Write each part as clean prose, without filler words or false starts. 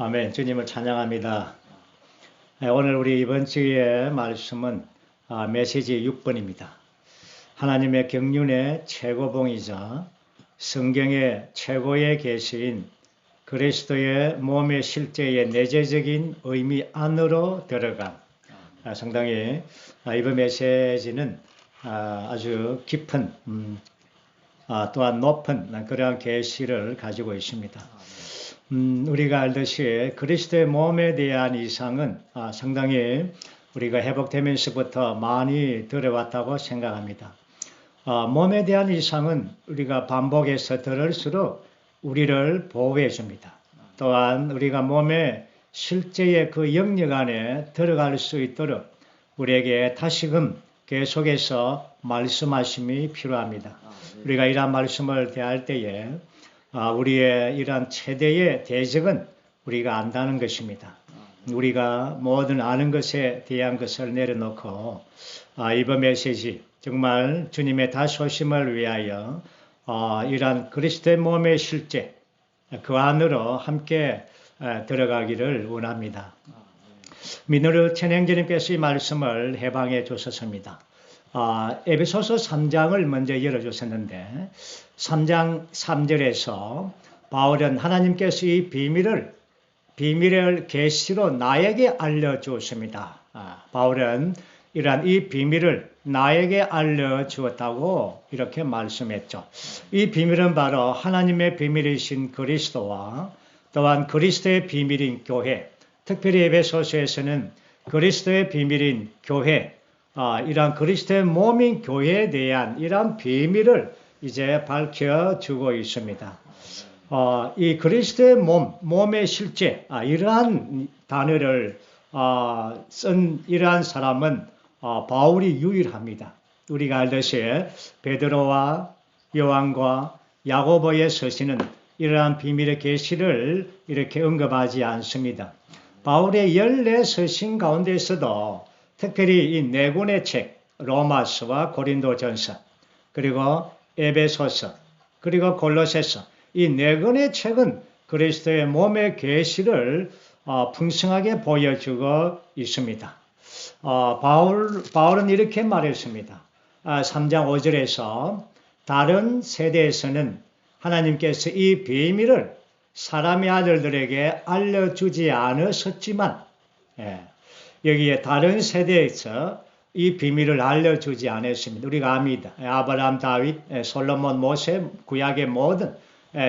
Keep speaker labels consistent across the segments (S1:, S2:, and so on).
S1: 아멘. 주님을 찬양합니다. 오늘 우리 이번 주의 말씀은 메시지 6번입니다. 하나님의 경륜의 최고봉이자 성경의 최고의 계시인 그리스도의 몸의 실제의 내재적인 의미 안으로 들어간 상당히 이번 메시지는 아주 깊은 또한 높은 그러한 계시를 가지고 있습니다. 우리가 알듯이 그리스도의 몸에 대한 이상은 상당히 우리가 회복되면서부터 많이 들어왔다고 생각합니다. 몸에 대한 이상은 우리가 반복해서 들을수록 우리를 보호해 줍니다. 또한 우리가 몸의 실제의 그 영역 안에 들어갈 수 있도록 우리에게 다시금 계속해서 말씀하심이 필요합니다. 우리가 이러한 말씀을 대할 때에 우리의 이러한 최대의 대적은 우리가 안다는 것입니다. 우리가 모든 아는 것에 대한 것을 내려놓고 이번 메시지 정말 주님의 다시 오심을 위하여 이러한 그리스도의 몸의 실제 그 안으로 함께 들어가기를 원합니다. 민우르 천행제님께서 이 말씀을 해방해 주셨습니다. 에베소서 3장을 먼저 열어주셨는데 3장 3절에서 바울은 하나님께서 이 비밀을 계시로 나에게 알려주었습니다. 바울은 이러한 이 비밀을 나에게 알려주었다고 이렇게 말씀했죠. 이 비밀은 바로 하나님의 비밀이신 그리스도와 또한 그리스도의 비밀인 교회, 특별히 에베소서에서는 그리스도의 비밀인 교회, 이러한 그리스도의 몸인 교회에 대한 이러한 비밀을 이제 밝혀주고 있습니다. 이 그리스도의 몸의 실제, 이러한 단어를 쓴 이러한 사람은 바울이 유일합니다. 우리가 알듯이 베드로와 요한과 야고보의 서신은 이러한 비밀의 계시를 이렇게 언급하지 않습니다. 바울의 14서신 가운데서도 특별히 이 네 권의 책, 로마서와 고린도전서, 그리고 에베소서, 그리고 골로새서, 이 네 권의 책은 그리스도의 몸의 계시를 풍성하게 보여주고 있습니다. 바울은 이렇게 말했습니다. 3장 5절에서 다른 세대에서는 하나님께서 이 비밀을 사람의 아들들에게 알려주지 않으셨지만, 여기에 다른 세대에서 이 비밀을 알려주지 않았습니다. 우리가 압니다. 아브라함, 다윗, 솔로몬, 모세, 구약의 모든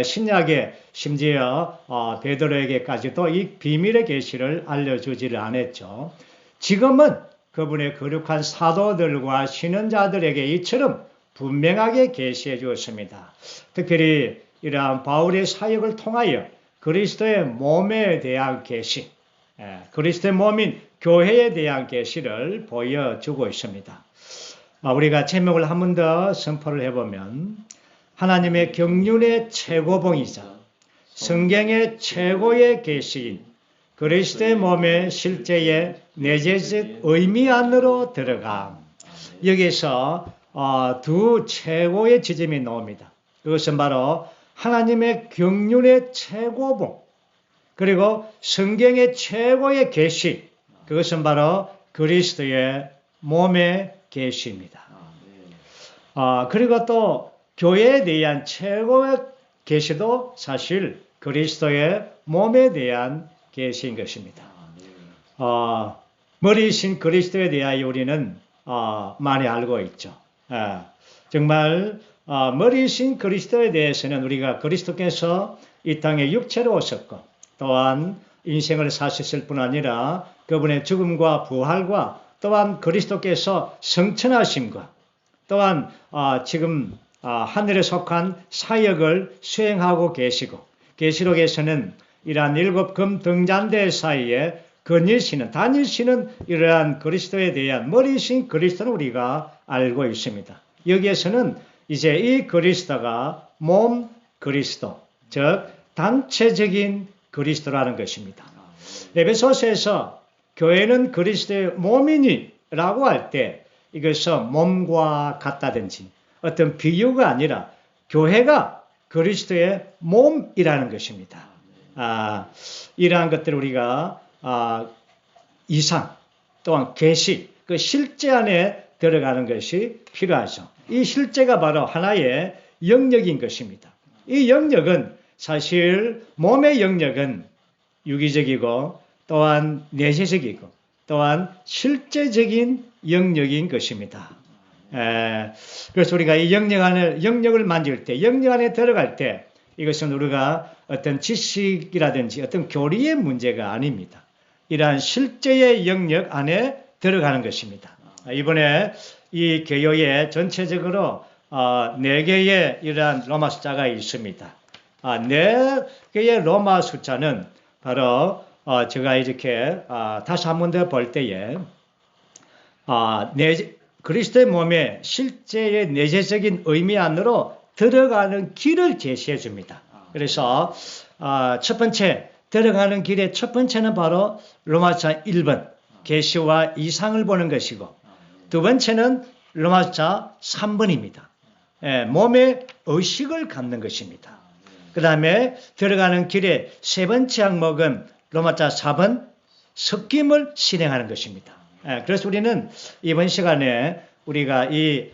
S1: 신약의 심지어 베드로에게까지도 이 비밀의 계시를 알려주지를 않았죠. 지금은 그분의 거룩한 사도들과 신원자들에게 이처럼 분명하게 계시해 주었습니다. 특별히 이러한 바울의 사역을 통하여 그리스도의 몸에 대한 계시, 그리스도의 몸인 교회에 대한 계시를 보여주고 있습니다. 우리가 제목을 한 번 더 선포를 해보면 하나님의 경륜의 최고봉이자 성경의 최고의 계시인 그리스도의 몸의 실제의 내재적 의미 안으로 들어가 여기서 두 최고의 지점이 나옵니다. 그것은 바로 하나님의 경륜의 최고봉 그리고 성경의 최고의 계시 그것은 바로 그리스도의 몸의 계시입니다. 그리고 또 교회에 대한 최고의 계시도 사실 그리스도의 몸에 대한 계시인 것입니다. 머리이신 그리스도에 대하여 우리는 많이 알고 있죠. 정말 머리이신 그리스도에 대해서는 우리가 그리스도께서 이 땅에 육체로 오셨고 또한 인생을 사셨을 뿐 아니라 그분의 죽음과 부활과 또한 그리스도께서 성천하심과 또한 지금 하늘에 속한 사역을 수행하고 계시고 계시록에서는 이러한 7금 등잔대 사이에 거니시는 다니시는 이러한 그리스도에 대한 머리이신 그리스도는 우리가 알고 있습니다. 여기에서는 이제 이 그리스도가 몸 그리스도 즉 단체적인 그리스도라는 것입니다. 에베소서에서 교회는 그리스도의 몸이니라고 할 때 이것은 몸과 같다든지 어떤 비유가 아니라 교회가 그리스도의 몸이라는 것입니다. 이러한 것들을 우리가 이상 또한 계시, 그 실제 안에 들어가는 것이 필요하죠. 이 실제가 바로 하나의 영역인 것입니다. 이 영역은 사실 몸의 영역은 유기적이고 또한 내재적이고 또한 실제적인 영역인 것입니다. 그래서 우리가 이 영역을 만질 때, 영역 안에 들어갈 때 이것은 우리가 어떤 지식이라든지 어떤 교리의 문제가 아닙니다. 이러한 실제의 영역 안에 들어가는 것입니다. 이번에 이 개요에 전체적으로 4개의 이러한 로마 숫자가 있습니다. 4개의 로마 숫자는 바로 제가 이렇게 다시 한 번 더 볼 때에 그리스도의 몸의 실제의 내재적인 의미 안으로 들어가는 길을 제시해 줍니다. 그래서 첫 번째 들어가는 길의 첫 번째는 바로 로마서 1번 계시와 이상을 보는 것이고, 두 번째는 로마서 3번입니다. 몸의 의식을 갖는 것입니다. 그 다음에 들어가는 길의 세 번째 항목은 로마서 4번 섞임을 실행하는 것입니다. 그래서 우리는 이번 시간에 우리가 이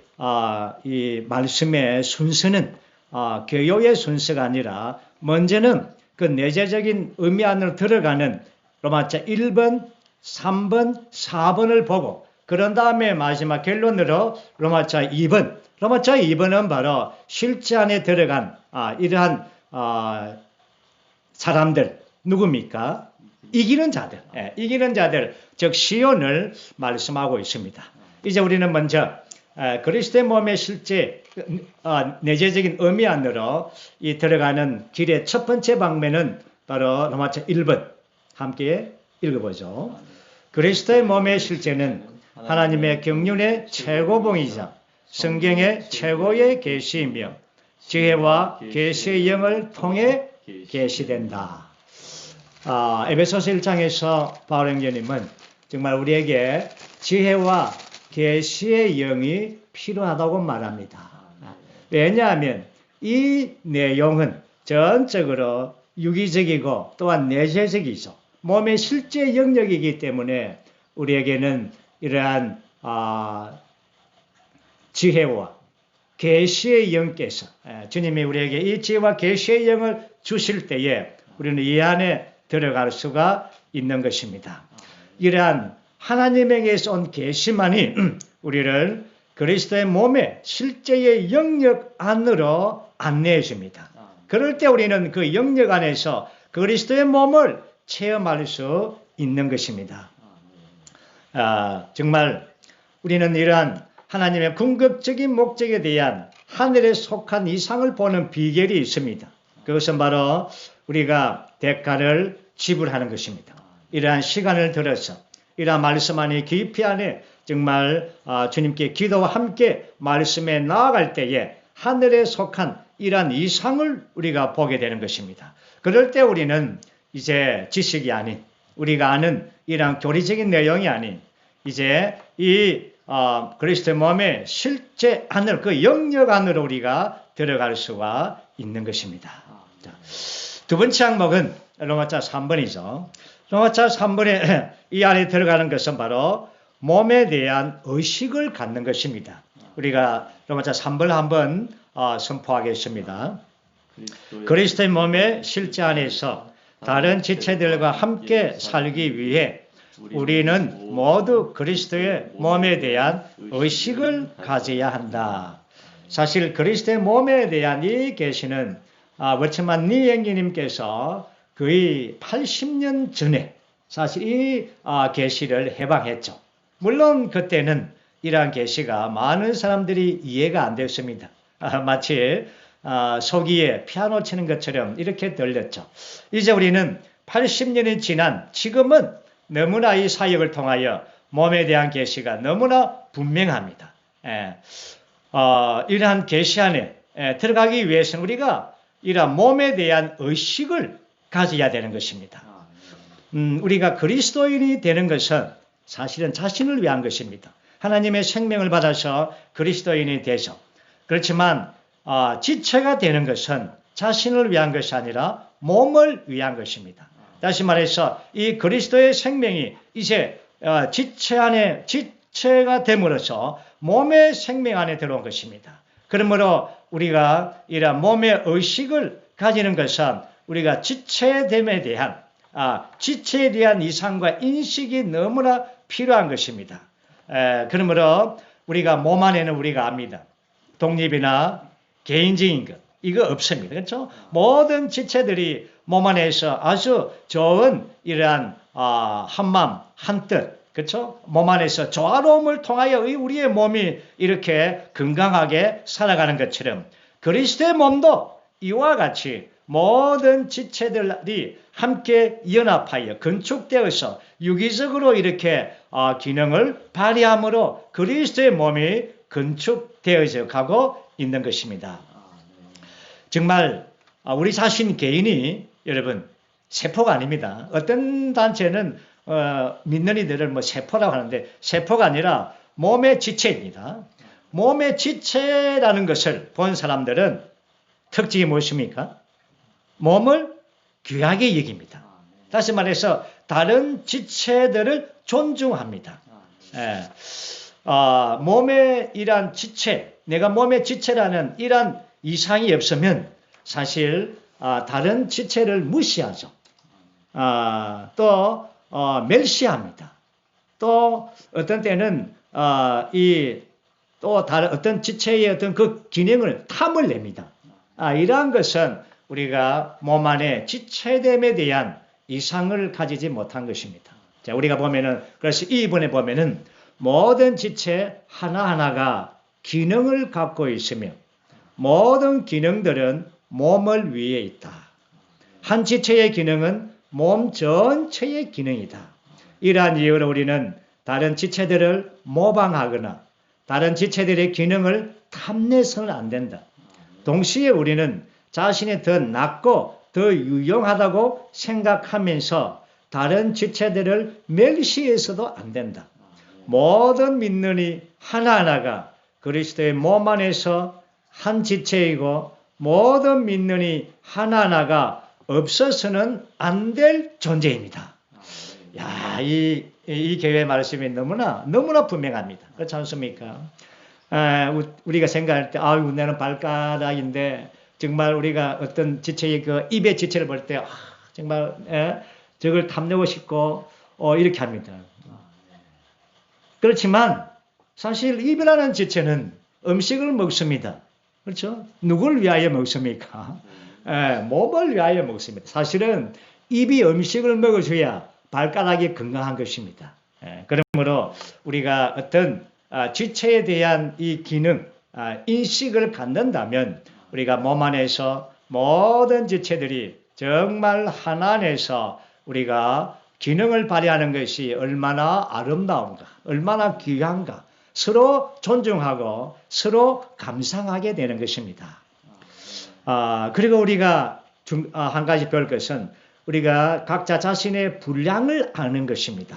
S1: 말씀의 순서는 교요의 순서가 아니라 먼저는 그 내재적인 의미 안으로 들어가는 로마서 1번, 3번, 4번을 보고 그런 다음에 마지막 결론으로 로마서 2번. 로마서 2번은 바로 실제 안에 들어간 이러한 사람들 누굽니까? 이기는 자들, 이기는 자들, 즉 시온을 말씀하고 있습니다. 이제 우리는 먼저 그리스도의 몸의 실제 내재적인 의미 안으로 이 들어가는 길의 첫 번째 방면은 바로 로마서 1번 함께 읽어보죠. 그리스도의 몸의 실제는 하나님의 경륜의 최고봉이자 성경의 최고의 계시이며 지혜와 계시의 영을 통해 계시된다. 에베소서 1장에서 바울 형제님은 정말 우리에게 지혜와 계시의 영이 필요하다고 말합니다. 왜냐하면 이 내용은 전적으로 유기적이고 또한 내재적이죠. 몸의 실제 영역이기 때문에 우리에게는 이러한 지혜와 계시의 영께서 주님이 우리에게 이 지혜와 계시의 영을 주실 때에 우리는 이 안에 들어갈 수가 있는 것입니다. 이러한 하나님에게서 온 계시만이 우리를 그리스도의 몸의 실제의 영역 안으로 안내해 줍니다. 그럴 때 우리는 그 영역 안에서 그리스도의 몸을 체험할 수 있는 것입니다. 정말 우리는 이러한 하나님의 궁극적인 목적에 대한 하늘에 속한 이상을 보는 비결이 있습니다. 그것은 바로 우리가 대가를 지불하는 것입니다. 이러한 시간을 들어서 이러한 말씀 안에 깊이 안에 정말 주님께 기도와 함께 말씀에 나아갈 때에 하늘에 속한 이러한 이상을 우리가 보게 되는 것입니다. 그럴 때 우리는 이제 지식이 아닌 우리가 아는 이러한 교리적인 내용이 아닌 이제 이 그리스도의 몸의 실제 안으로 그 영역 안으로 우리가 들어갈 수가 있는 것입니다. 자, 두 번째 항목은 로마서 3번이죠. 로마서 3번에 이 안에 들어가는 것은 바로 몸에 대한 의식을 갖는 것입니다. 우리가 로마서 3번을 한번 선포하겠습니다. 그리스도의 몸의 실제 안에서 다른 지체들과 함께 살기 위해 우리는 모두 그리스도의 몸에 대한 의식을 가져야 한다. 사실 그리스도의 몸에 대한 이 계시는 워치만 리 형제님께서 거의 80년 전에 사실 이 계시를 해방했죠. 물론 그때는 이러한 계시가 많은 사람들이 이해가 안 됐습니다. 마치 소기에 피아노 치는 것처럼 이렇게 들렸죠. 이제 우리는 80년이 지난 지금은 너무나 이 사역을 통하여 몸에 대한 계시가 너무나 분명합니다. 이러한 계시 안에 들어가기 위해서는 우리가 이러한 몸에 대한 의식을 가져야 되는 것입니다. 우리가 그리스도인이 되는 것은 사실은 자신을 위한 것입니다. 하나님의 생명을 받아서 그리스도인이 되죠. 그렇지만 지체가 되는 것은 자신을 위한 것이 아니라 몸을 위한 것입니다. 다시 말해서 이 그리스도의 생명이 이제 지체 안에 지체가 됨으로써 몸의 생명 안에 들어온 것입니다. 그러므로 우리가 이러한 몸의 의식을 가지는 것은 우리가 지체됨에 대한 지체에 대한 이상과 인식이 너무나 필요한 것입니다. 그러므로 우리가 몸 안에는 우리가 압니다. 독립이나 개인적인 것 이거 없습니다. 그렇죠? 모든 지체들이 몸 안에서 아주 좋은 이러한 한마음 한뜻 그렇죠? 몸 안에서 조화로움을 통하여 우리의 몸이 이렇게 건강하게 살아가는 것처럼 그리스도의 몸도 이와 같이 모든 지체들이 함께 연합하여 건축되어서 유기적으로 이렇게 기능을 발휘함으로 그리스도의 몸이 건축되어져 가고 있는 것입니다. 정말 우리 자신 개인이 여러분 세포가 아닙니다. 어떤 단체는 믿는 이들을 세포라고 하는데 세포가 아니라 몸의 지체입니다. 몸의 지체라는 것을 본 사람들은 특징이 무엇입니까? 몸을 귀하게 여깁니다. 다시 말해서 다른 지체들을 존중합니다. 몸의 이러한 지체, 내가 몸의 지체라는 이러한 이상이 없으면 사실 다른 지체를 무시하죠. 또 멸시합니다. 또 어떤 때는 또 다른 어떤 지체의 어떤 그 기능을 탐을 냅니다. 이러한 것은 우리가 몸 안에 지체됨에 대한 이상을 가지지 못한 것입니다. 자, 우리가 보면은 그래서 이 부분에 보면은 모든 지체 하나하나가 기능을 갖고 있으며 모든 기능들은 몸을 위해 있다. 한 지체의 기능은 몸 전체의 기능이다. 이러한 이유로 우리는 다른 지체들을 모방하거나 다른 지체들의 기능을 탐내서는 안 된다. 동시에 우리는 자신이 더 낫고 더 유용하다고 생각하면서 다른 지체들을 멸시해서도 안 된다. 모든 믿는 이 하나하나가 그리스도의 몸 안에서 한 지체이고 모든 믿는 이 하나하나가 없어서는 안 될 존재입니다. 야, 이 교회 말씀이 너무나 분명합니다. 그렇지 않습니까? 우리가 생각할 때, 나는 발가락인데, 정말 우리가 어떤 지체의 그 입의 지체를 볼 때, 정말, 저걸 탐내고 싶고, 이렇게 합니다. 그렇지만, 사실 입이라는 지체는 음식을 먹습니다. 그렇죠? 누굴 위하여 먹습니까? 몸을 위하여 먹습니다. 사실은 입이 음식을 먹어줘야 발가락이 건강한 것입니다. 그러므로 우리가 어떤 지체에 대한 이 기능, 인식을 갖는다면 우리가 몸 안에서 모든 지체들이 정말 하나 안에서 우리가 기능을 발휘하는 것이 얼마나 아름다운가, 얼마나 귀한가, 서로 존중하고 서로 감상하게 되는 것입니다. 그리고 우리가 한 가지 배울 것은 우리가 각자 자신의 분량을 아는 것입니다.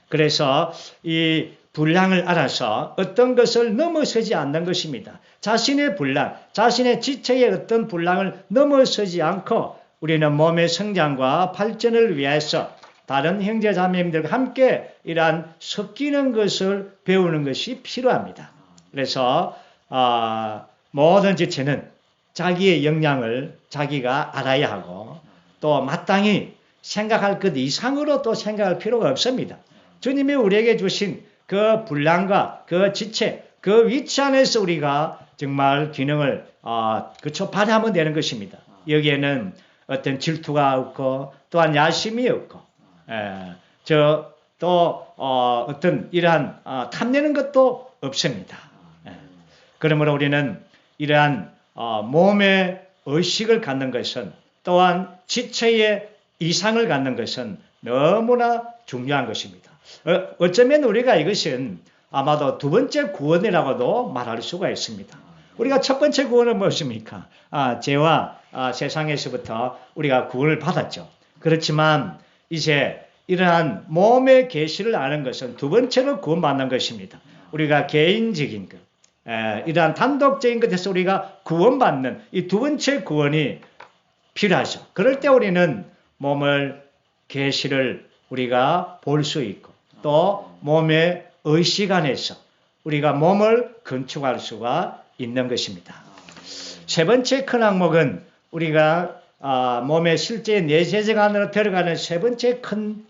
S1: 그래서 이 분량을 알아서 어떤 것을 넘어서지 않는 것입니다. 자신의 분량, 자신의 지체의 어떤 분량을 넘어서지 않고 우리는 몸의 성장과 발전을 위해서 다른 형제자매님들과 함께 이러한 섞이는 것을 배우는 것이 필요합니다. 그래서 모든 지체는 자기의 역량을 자기가 알아야 하고 또 마땅히 생각할 것 이상으로 또 생각할 필요가 없습니다. 주님이 우리에게 주신 그 분량과 그 지체, 그 위치 안에서 우리가 정말 기능을 발휘하면 되는 것입니다. 여기에는 어떤 질투가 없고 또한 야심이 없고 어떤 이러한 탐내는 것도 없습니다. 그러므로 우리는 이러한 몸의 의식을 갖는 것은 또한 지체의 이상을 갖는 것은 너무나 중요한 것입니다. 어쩌면 우리가 이것은 아마도 두 번째 구원이라고도 말할 수가 있습니다. 우리가 첫 번째 구원은 무엇입니까? 죄와 세상에서부터 우리가 구원을 받았죠. 그렇지만 이제 이러한 몸의 계시를 아는 것은 두 번째로 구원받는 것입니다. 우리가 개인적인 것, 이러한 단독적인 것에서 우리가 구원받는 이 두 번째 구원이 필요하죠. 그럴 때 우리는 몸을 계시를 우리가 볼 수 있고 또 몸의 의식 안에서 우리가 몸을 건축할 수가 있는 것입니다. 세 번째 큰 항목은 우리가 몸의 실제 내재적 안으로 들어가는 세 번째 큰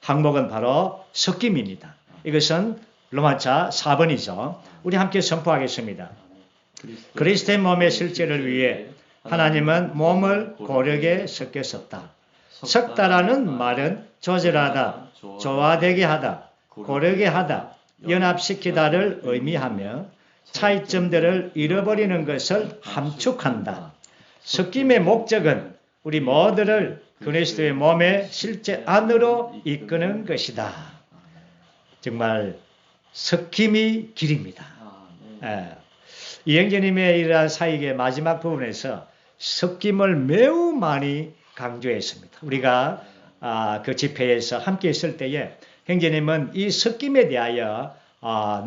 S1: 항목은 바로 섞임입니다. 이것은 로마자 4번이죠. 우리 함께 선포하겠습니다. 그리스도의 몸의 실제를 위해 하나님은 몸을 고르게 섞였었다. 섞다라는 말은 조절하다, 조화되게 하다, 고르게 하다, 연합시키다를 의미하며 차이점들을 잃어버리는 것을 함축한다. 섞임의 목적은 우리 모두를 그리스도의 몸의 실제 안으로 이끄는 것이다. 정말 섞임이 길입니다. 이영재님의 이러한 사역의 마지막 부분에서 섞임을 매우 많이 강조했습니다. 우리가 그 집회에서 함께 있을 때에 형제님은 이 섞임에 대하여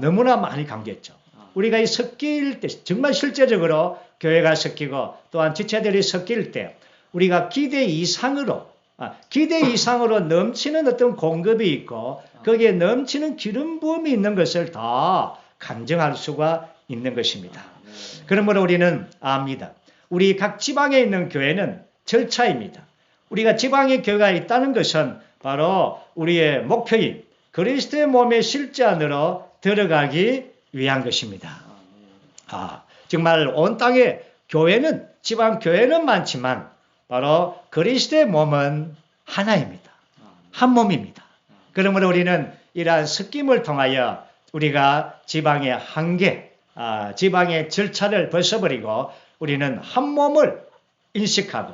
S1: 너무나 많이 강조했죠. 우리가 이 섞일 때 정말 실제적으로 교회가 섞이고 또한 지체들이 섞일 때 우리가 기대 이상으로 넘치는 어떤 공급이 있고 거기에 넘치는 기름 부음이 있는 것을 다 감정할 수가 있는 것입니다. 그러므로 우리는 압니다. 우리 각 지방에 있는 교회는 절차입니다. 우리가 지방의 교회가 있다는 것은 바로 우리의 목표인 그리스도의 몸의 실제 안으로 들어가기 위한 것입니다. 정말 온 땅에 교회는 지방 교회는 많지만 바로 그리스도의 몸은 하나입니다. 한 몸입니다. 그러므로 우리는 이러한 섞임을 통하여 우리가 지방의 한계, 지방의 절차를 벗어버리고 우리는 한 몸을 인식하고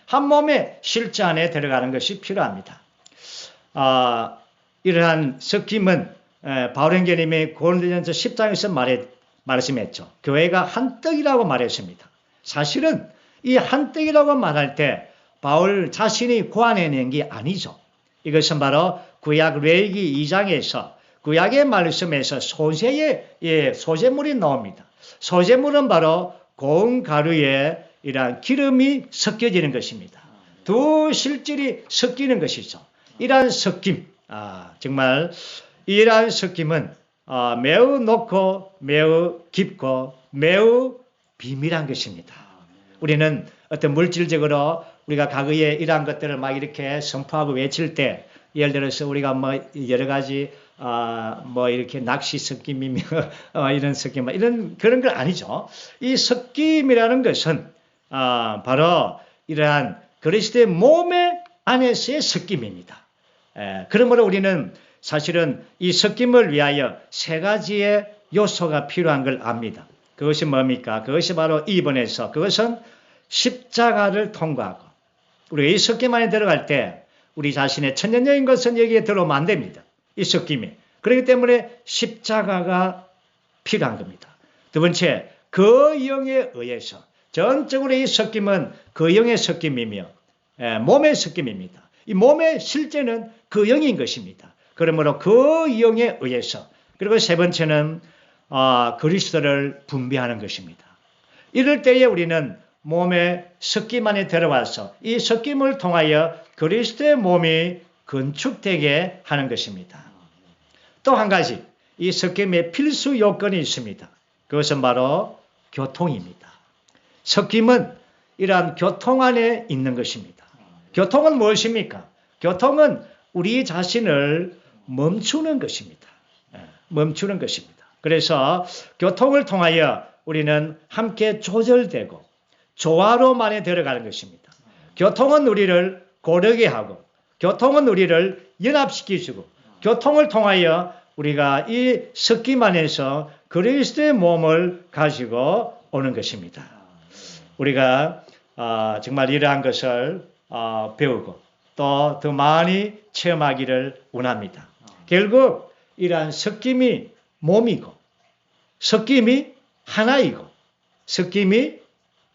S1: 한 몸의 실제 안에 들어가는 것이 필요합니다. 이러한 섞임은 바울행전님이 고린도전서 10장에서 말씀했죠. 교회가 한 떡이라고 말했습니다. 사실은 이 한 떡이라고 말할 때 바울 자신이 고안해낸 게 아니죠. 이것은 바로 구약 레위기 2장에서 구약의 말씀에서 소재물이 나옵니다. 소재물은 바로 고운 가루에 이러한 기름이 섞여지는 것입니다. 두 실질이 섞이는 것이죠. 이러한 섞임, 정말 이러한 섞임은 매우 높고 매우 깊고 매우 비밀한 것입니다. 우리는 어떤 물질적으로 우리가 과거에 이러한 것들을 막 이렇게 선포하고 외칠 때 예를 들어서 우리가 뭐 여러 가지 뭐 이렇게 낚시 섞임이며 이런 섞임 이런 그런 건 아니죠. 이 섞임이라는 것은 바로 이러한 그리스도의 몸의 안에서의 섞임입니다. 그러므로 우리는 사실은 이 섞임을 위하여 세 가지의 요소가 필요한 걸 압니다. 그것이 뭡니까? 그것이 바로 2번에서 그것은 십자가를 통과하고 우리가 이 섞임 안에 들어갈 때 우리 자신의 천년여인 것은 여기에 들어오면 안 됩니다. 이 섞임이. 그렇기 때문에 십자가가 필요한 겁니다. 두 번째, 그 영에 의해서 전적으로 이 섞임은 그 영의 섞임이며 몸의 섞임입니다. 이 몸의 실제는 그 영인 것입니다. 그러므로 그 영에 의해서 그리고 세 번째는 그리스도를 분배하는 것입니다. 이럴 때에 우리는 몸의 섞임 안에 들어와서 이 섞임을 통하여 그리스도의 몸이 건축되게 하는 것입니다. 또 한 가지 이 섞임의 필수 요건이 있습니다. 그것은 바로 교통입니다. 섞임은 이러한 교통 안에 있는 것입니다. 교통은 무엇입니까? 교통은 우리 자신을 멈추는 것입니다. 멈추는 것입니다. 그래서 교통을 통하여 우리는 함께 조절되고 조화로만에 들어가는 것입니다. 교통은 우리를 고르게 하고 교통은 우리를 연합시키고 교통을 통하여 우리가 이 섞임 안에서 그리스도의 몸을 가지고 오는 것입니다. 우리가 정말 이러한 것을 배우고 또 더 많이 체험하기를 원합니다. 결국 이러한 섞임이 몸이고 섞임이 하나이고 섞임이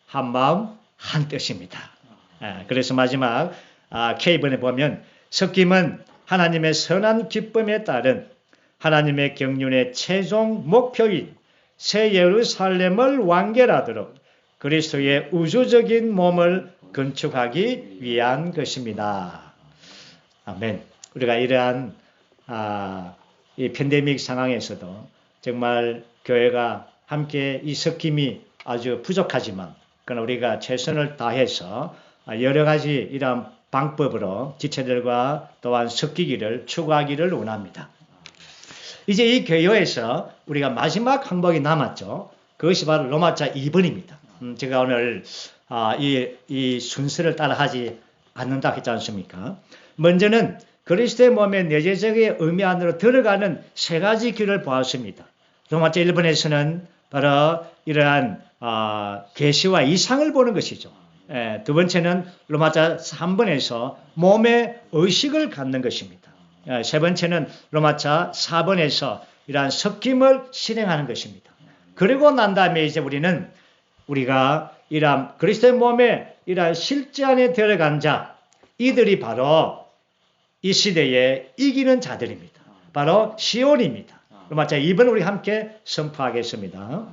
S1: 한 마음 한 뜻입니다. 그래서 마지막 K번에 보면 섞임은 하나님의 선한 기쁨에 따른 하나님의 경륜의 최종 목표인 새 예루살렘을 완결하도록 그리스도의 우주적인 몸을 건축하기 위한 것입니다. 아멘. 우리가 이러한 이 팬데믹 상황에서도 정말 교회가 함께 이 섞임이 아주 부족하지만 그러나 우리가 최선을 다해서 여러 가지 이러한 방법으로 지체들과 또한 섞이기를 추구하기를 원합니다. 이제 이 교회에서 우리가 마지막 항목이 남았죠. 그것이 바로 로마자 2번입니다. 제가 오늘 이 순서를 따라하지 않는다 했지 않습니까? 먼저는 그리스도의 몸의 내재적인 의미 안으로 들어가는 세 가지 길을 보았습니다. 로마자 1번에서는 바로 이러한 계시와 이상을 보는 것이죠. 두 번째는 로마자 3번에서 몸의 의식을 갖는 것입니다. 세 번째는 로마자 4번에서 이러한 섞임을 실행하는 것입니다. 그리고 난 다음에 이제 우리가 이러한 그리스도의 몸에 이러한 실제 안에 들어간 자, 이들이 바로 이 시대에 이기는 자들입니다. 바로 시온입니다. 로마자 2번 우리 함께 선포하겠습니다.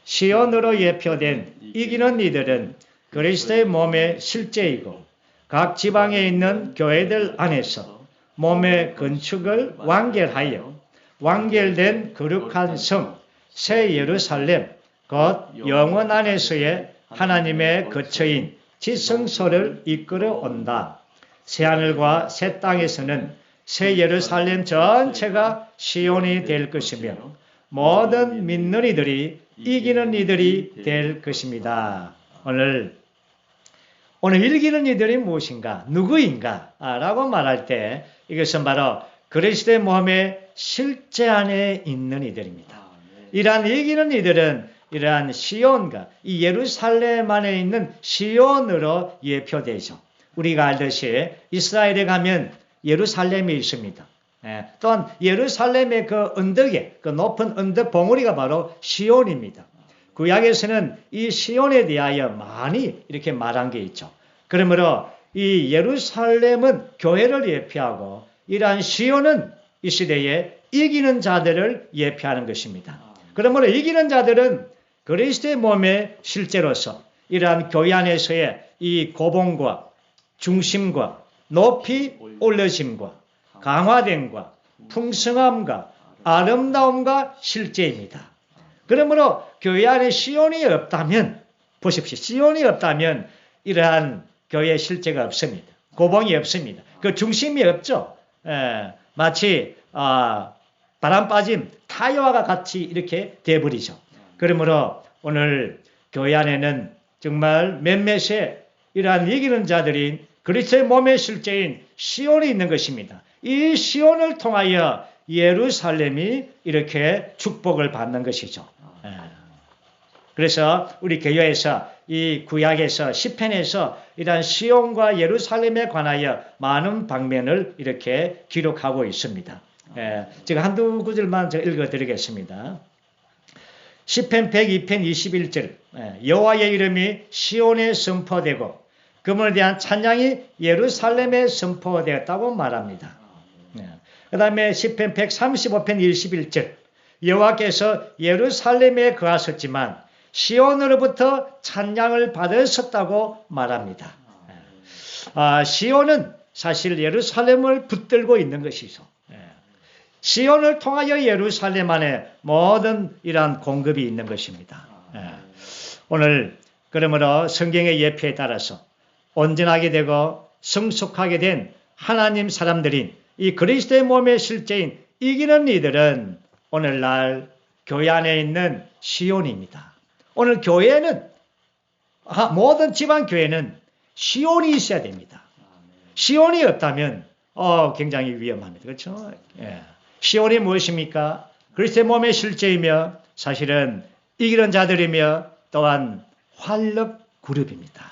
S1: 시온으로 예표된 이기는 이들은 그리스도의 몸의 실제이고 각 지방에 있는 교회들 안에서 몸의 건축을 완결하여 완결된 거룩한 성, 새 예루살렘, 곧 영원 안에서의 하나님의 거처인 지성소를 이끌어 온다. 새하늘과 새 땅에서는 새 예루살렘 전체가 시온이 될 것이며 모든 믿는 이들이 이기는 이들이 될 것입니다. 오늘 이기는 이들이 무엇인가, 누구인가 라고 말할 때 이것은 바로 그리스도의 몸의 실제 안에 있는 이들입니다. 이러한 이기는 이들은 이러한 시온과 이 예루살렘 안에 있는 시온으로 예표되죠. 우리가 알듯이 이스라엘에 가면 예루살렘이 있습니다. 또한 예루살렘의 그 언덕에 그 높은 언덕 봉우리가 바로 시온입니다. 구약에서는 이 시온에 대하여 많이 이렇게 말한 게 있죠. 그러므로 이 예루살렘은 교회를 예표하고 이러한 시온은 이 시대에 이기는 자들을 예표하는 것입니다. 그러므로 이기는 자들은 그리스도의 몸의 실제로서 이러한 교회 안에서의 이 고봉과 중심과 높이 올려짐과 강화됨과 풍성함과 아름다움과 실제입니다. 그러므로 교회 안에 시온이 없다면, 보십시오. 시온이 없다면 이러한 교회의 실제가 없습니다. 고봉이 없습니다. 그 중심이 없죠. 마치 바람 빠진 타이어와 같이 이렇게 돼버리죠. 그러므로 오늘 교회 안에는 정말 몇몇의 이러한 이기는 자들인 그리스도의 몸의 실제인 시온이 있는 것입니다. 이 시온을 통하여 예루살렘이 이렇게 축복을 받는 것이죠. 그래서 우리 교회에서 이 구약에서 시편에서 이러한 시온과 예루살렘에 관하여 많은 방면을 이렇게 기록하고 있습니다. 제가 한두 구절만 읽어드리겠습니다. 시편 102편 21절 여호와의 이름이 시온에 선포되고 그분에 대한 찬양이 예루살렘에 선포되었다고 말합니다. 그 다음에 시편 135편 21절 여호와께서 예루살렘에 거하셨지만 시온으로부터 찬양을 받으셨다고 말합니다. 시온은 사실 예루살렘을 붙들고 있는 것이죠. 시온을 통하여 예루살렘 안에 모든 이러한 공급이 있는 것입니다. 오늘 그러므로 성경의 예표에 따라서 온전하게 되고 성숙하게 된 하나님 사람들인 이 그리스도의 몸의 실제인 이기는 이들은 오늘날 교회 안에 있는 시온입니다. 오늘 교회는 모든 지방 교회는 시온이 있어야 됩니다. 시온이 없다면 굉장히 위험합니다. 그렇죠? 시온이 무엇입니까? 그리스도의 몸의 실제이며 사실은 이기는 자들이며 또한 활력 그룹입니다.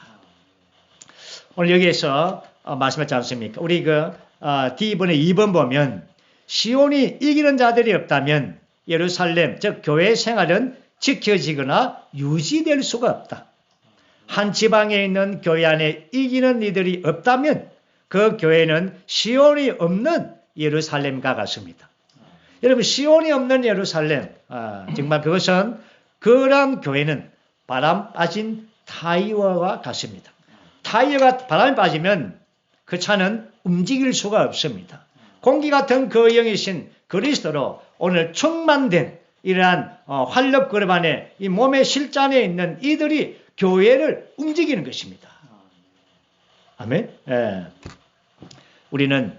S1: 오늘 여기에서 말씀하지 않습니까? 우리 D번에 2번 보면 시온이 이기는 자들이 없다면 예루살렘 즉 교회 생활은 지켜지거나 유지될 수가 없다. 한 지방에 있는 교회 안에 이기는 이들이 없다면 그 교회는 시온이 없는 예루살렘과 같습니다. 여러분 시온이 없는 예루살렘, 정말 그것은 그러한 교회는 바람 빠진 타이어와 같습니다. 타이어가 바람이 빠지면 그 차는 움직일 수가 없습니다. 공기 같은 그 영이신 그리스도로 오늘 충만된 이러한 활력 그룹 안에 이 몸의 실잔에 있는 이들이 교회를 움직이는 것입니다. 아멘. 예. 우리는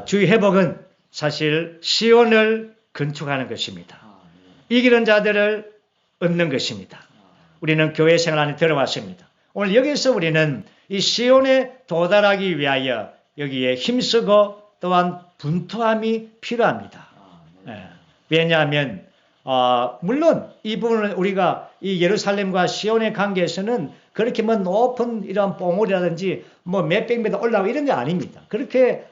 S1: 주의 회복은 사실 시온을 건축하는 것입니다. 이기는 자들을 얻는 것입니다. 우리는 교회 생활 안에 들어왔습니다. 오늘 여기서 우리는 이 시온에 도달하기 위하여 여기에 힘쓰고 또한 분투함이 필요합니다. 왜냐하면 물론 이 부분은 우리가 이 예루살렘과 시온의 관계에서는 그렇게 뭐 높은 이런 뽕울이라든지 뭐 몇백 미터 올라가고 이런 게 아닙니다. 그렇게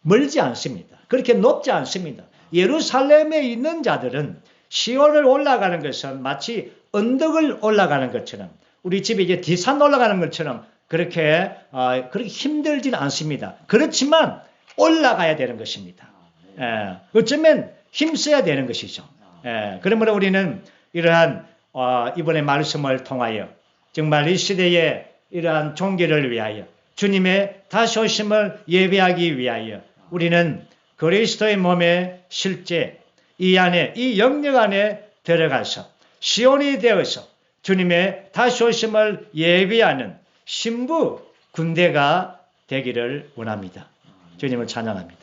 S1: 멀지 않습니다. 그렇게 높지 않습니다. 예루살렘에 있는 자들은 시온을 올라가는 것은 마치 언덕을 올라가는 것처럼 우리 집에 이제 뒷산 올라가는 것처럼 그렇게 힘들지는 않습니다. 그렇지만 올라가야 되는 것입니다. 어쩌면 힘써야 되는 것이죠. 그러므로 우리는 이러한 이번에 말씀을 통하여 정말 이 시대의 이러한 종교를 위하여 주님의 다시 오심을 예배하기 위하여 우리는 그리스도의 몸의 실제 이 안에 이 영역 안에 들어가서 시온이 되어서 주님의 다시 오심을 예비하는 신부 군대가 되기를 원합니다. 주님을 찬양합니다.